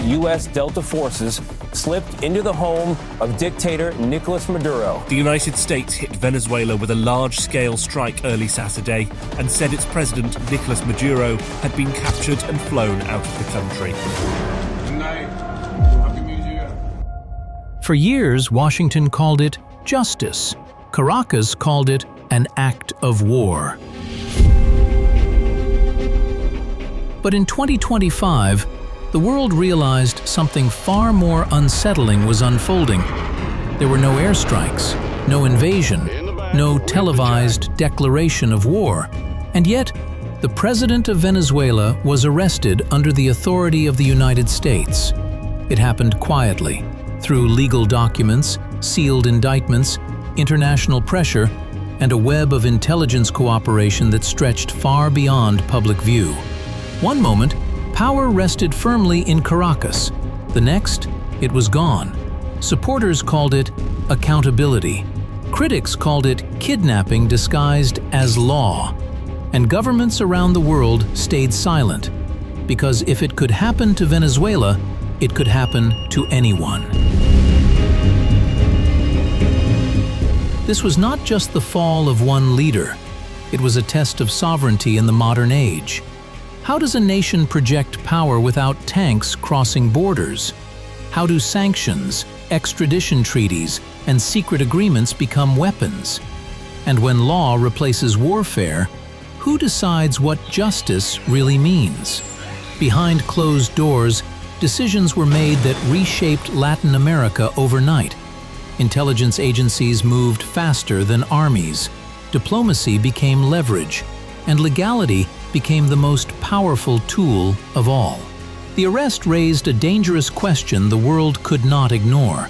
U.S. Delta forces slipped into the home of dictator Nicolás Maduro. The United States hit Venezuela with a large-scale strike early Saturday and said its president, Nicolás Maduro, had been captured and flown out of the country. For years, Washington called it justice. Caracas called it an act of war. But in 2025, the world realized something far more unsettling was unfolding. There were no airstrikes, no invasion, no televised declaration of war. And yet, the president of Venezuela was arrested under the authority of the United States. It happened quietly, through legal documents, sealed indictments, international pressure, and a web of intelligence cooperation that stretched far beyond public view. One moment, power rested firmly in Caracas. The next, it was gone. Supporters called it accountability. Critics called it kidnapping disguised as law. And governments around the world stayed silent, because if it could happen to Venezuela, it could happen to anyone. This was not just the fall of one leader. It was a test of sovereignty in the modern age. How does a nation project power without tanks crossing borders? How do sanctions, extradition treaties, and secret agreements become weapons? And when law replaces warfare, who decides what justice really means? Behind closed doors, decisions were made that reshaped Latin America overnight. Intelligence agencies moved faster than armies. Diplomacy became leverage, and legality became the most powerful tool of all. The arrest raised a dangerous question the world could not ignore.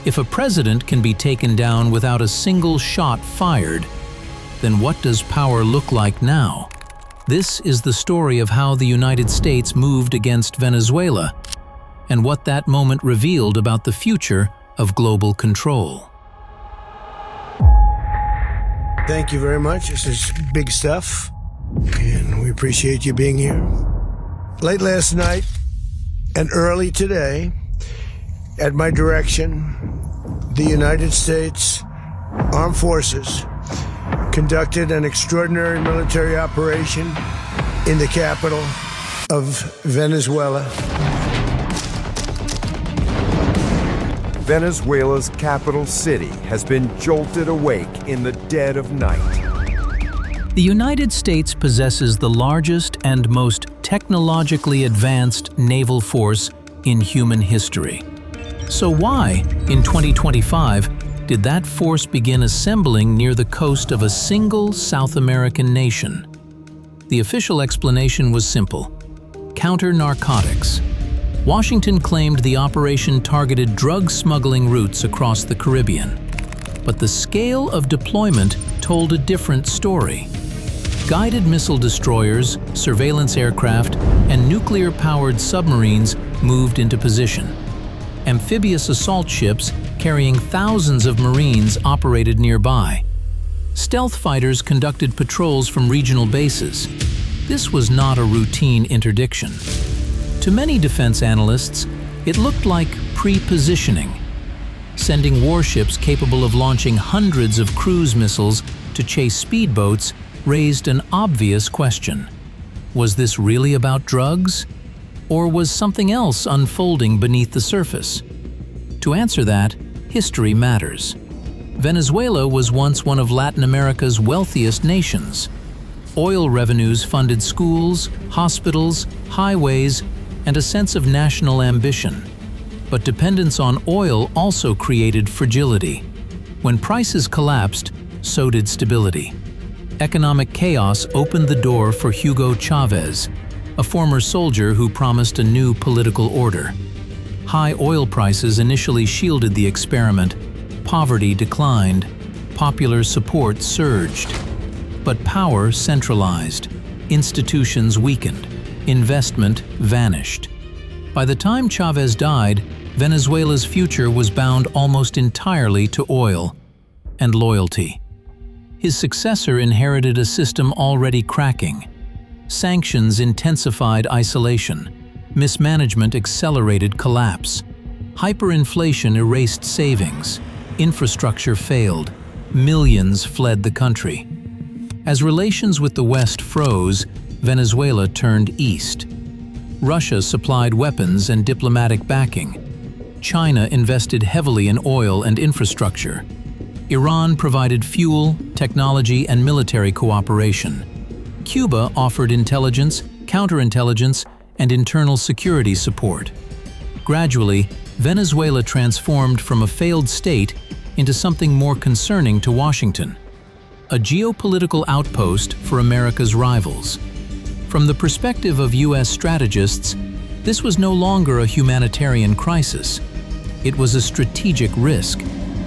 If a president can be taken down without a single shot fired, then what does power look like now? This is the story of how the United States moved against Venezuela, and what that moment revealed about the future of global control. Thank you very much. This is big stuff, and we appreciate you being here. Late last night and early today, at my direction, the United States Armed Forces conducted an extraordinary military operation in the capital of Venezuela. Venezuela's capital city has been jolted awake in the dead of night. The United States possesses the largest and most technologically advanced naval force in human history. So why, in 2025, did that force begin assembling near the coast of a single South American nation? The official explanation was simple: counter-narcotics. Washington claimed the operation targeted drug smuggling routes across the Caribbean. But the scale of deployment told a different story. Guided missile destroyers, surveillance aircraft, and nuclear-powered submarines moved into position. Amphibious assault ships carrying thousands of Marines operated nearby. Stealth fighters conducted patrols from regional bases. This was not a routine interdiction. To many defense analysts, it looked like pre-positioning. Sending warships capable of launching hundreds of cruise missiles to chase speedboats raised an obvious question. Was this really about drugs? Or was something else unfolding beneath the surface? To answer that, history matters. Venezuela was once one of Latin America's wealthiest nations. Oil revenues funded schools, hospitals, highways, and a sense of national ambition. But dependence on oil also created fragility. When prices collapsed, so did stability. Economic chaos opened the door for Hugo Chavez, a former soldier who promised a new political order. High oil prices initially shielded the experiment. Poverty declined. Popular support surged. But power centralized. Institutions weakened. Investment vanished. By the time Chavez died, Venezuela's future was bound almost entirely to oil and loyalty. His successor inherited a system already cracking. Sanctions intensified isolation. mismanagement accelerated collapse. Hyperinflation erased savings. Infrastructure failed. Millions fled the country. As relations with the West froze, Venezuela turned east. Russia supplied weapons and diplomatic backing. China invested heavily in oil and infrastructure. Iran provided fuel, technology, and military cooperation. Cuba offered intelligence, counterintelligence, and internal security support. Gradually, Venezuela transformed from a failed state into something more concerning to Washington, a geopolitical outpost for America's rivals. From the perspective of U.S. strategists, this was no longer a humanitarian crisis. It was a strategic risk,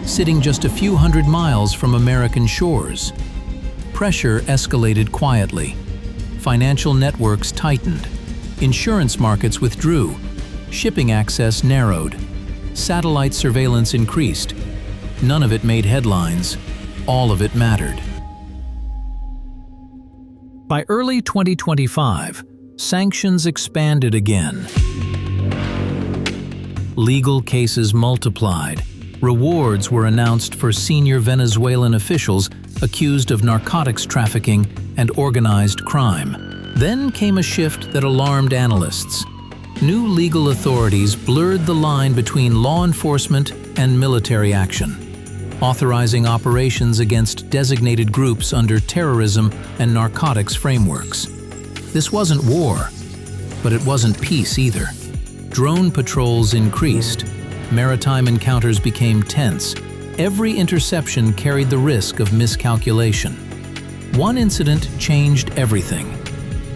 sitting just a few hundred miles from American shores. Pressure escalated quietly. Financial networks tightened. Insurance markets withdrew. Shipping access narrowed. Satellite surveillance increased. None of it made headlines. All of it mattered. By early 2025, sanctions expanded again. Legal cases multiplied. Rewards were announced for senior Venezuelan officials accused of narcotics trafficking and organized crime. Then came a shift that alarmed analysts. New legal authorities blurred the line between law enforcement and military action, authorizing operations against designated groups under terrorism and narcotics frameworks. This wasn't war, but it wasn't peace either. Drone patrols increased. Maritime encounters became tense. Every interception carried the risk of miscalculation. One incident changed everything.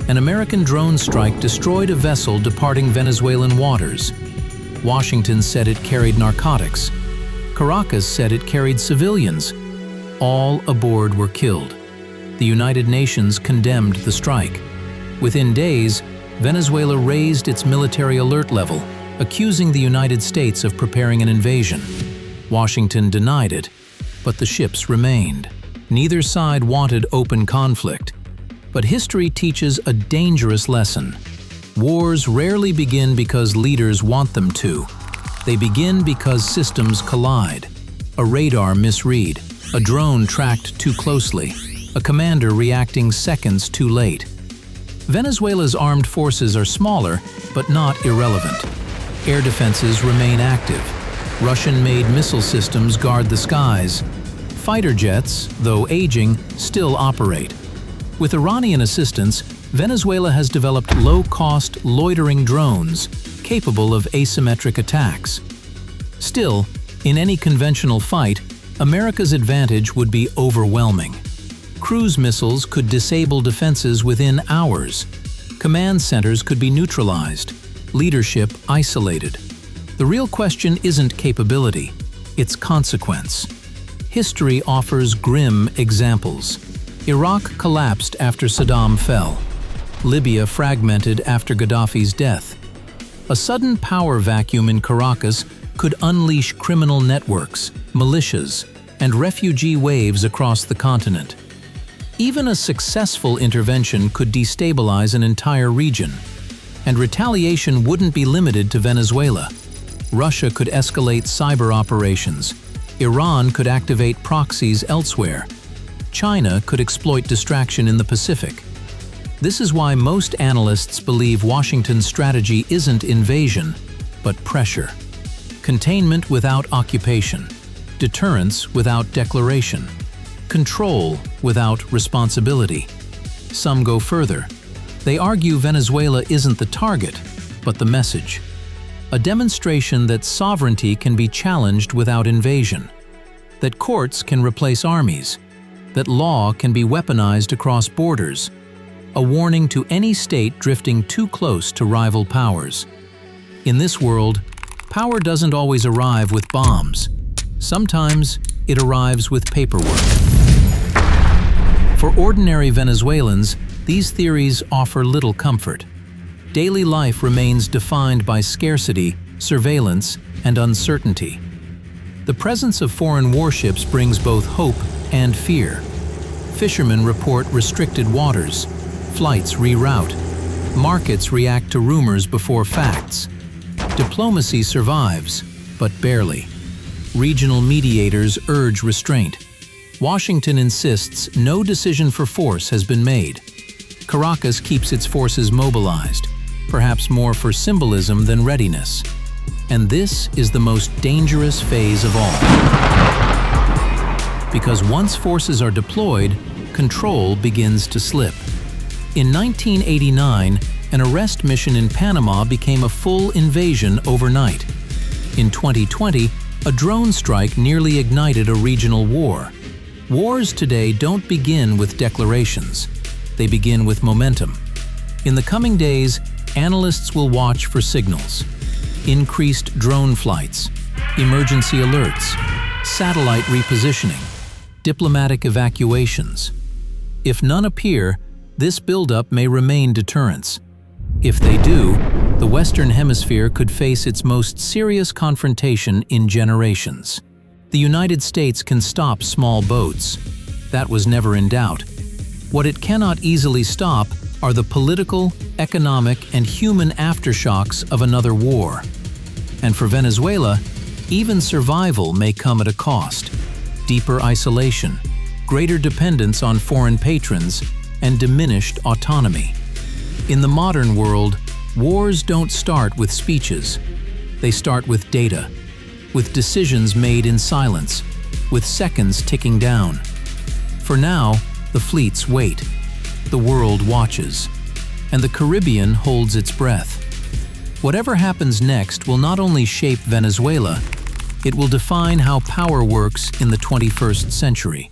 An American drone strike destroyed a vessel departing Venezuelan waters. Washington said it carried narcotics. Caracas said it carried civilians. All aboard were killed. The United Nations condemned the strike. Within days, Venezuela raised its military alert level, accusing the United States of preparing an invasion. Washington denied it, but the ships remained. Neither side wanted open conflict. But history teaches a dangerous lesson. Wars rarely begin because leaders want them to. They begin because systems collide. A radar misread, a drone tracked too closely, a commander reacting seconds too late. Venezuela's armed forces are smaller, but not irrelevant. Air defenses remain active. Russian-made missile systems guard the skies. Fighter jets, though aging, still operate. With Iranian assistance, Venezuela has developed low-cost, loitering drones capable of asymmetric attacks. Still, in any conventional fight, America's advantage would be overwhelming. Cruise missiles could disable defenses within hours. Command centers could be neutralized. Leadership isolated. The real question isn't capability, it's consequence. History offers grim examples. Iraq collapsed after Saddam fell. Libya fragmented after Gaddafi's death. A sudden power vacuum in Caracas could unleash criminal networks, militias, and refugee waves across the continent. Even a successful intervention could destabilize an entire region. And retaliation wouldn't be limited to Venezuela. Russia could escalate cyber operations. Iran could activate proxies elsewhere. China could exploit distraction in the Pacific. This is why most analysts believe Washington's strategy isn't invasion, but pressure. Containment without occupation. Deterrence without declaration. Control without responsibility. Some go further. They argue Venezuela isn't the target, but the message. A demonstration that sovereignty can be challenged without invasion. That courts can replace armies. That law can be weaponized across borders. A warning to any state drifting too close to rival powers. In this world, power doesn't always arrive with bombs. Sometimes it arrives with paperwork. For ordinary Venezuelans, these theories offer little comfort. Daily life remains defined by scarcity, surveillance, and uncertainty. The presence of foreign warships brings both hope and fear. Fishermen report restricted waters. Flights reroute. Markets react to rumors before facts. Diplomacy survives, but barely. Regional mediators urge restraint. Washington insists no decision for force has been made. Caracas keeps its forces mobilized, perhaps more for symbolism than readiness. And this is the most dangerous phase of all. Because once forces are deployed, control begins to slip. In 1989, an arrest mission in Panama became a full invasion overnight. In 2020, a drone strike nearly ignited a regional war. Wars today don't begin with declarations. They begin with momentum. In the coming days, analysts will watch for signals. Increased drone flights, emergency alerts, satellite repositioning, diplomatic evacuations. If none appear, this buildup may remain deterrence. If they do, the Western Hemisphere could face its most serious confrontation in generations. The United States can stop small boats. That was never in doubt. What it cannot easily stop are the political, economic, and human aftershocks of another war. And for Venezuela, even survival may come at a cost. Deeper isolation, greater dependence on foreign patrons, and diminished autonomy. In the modern world, wars don't start with speeches. They start with data, with decisions made in silence, with seconds ticking down. For now, the fleets wait, the world watches, and the Caribbean holds its breath. Whatever happens next will not only shape Venezuela, it will define how power works in the 21st century.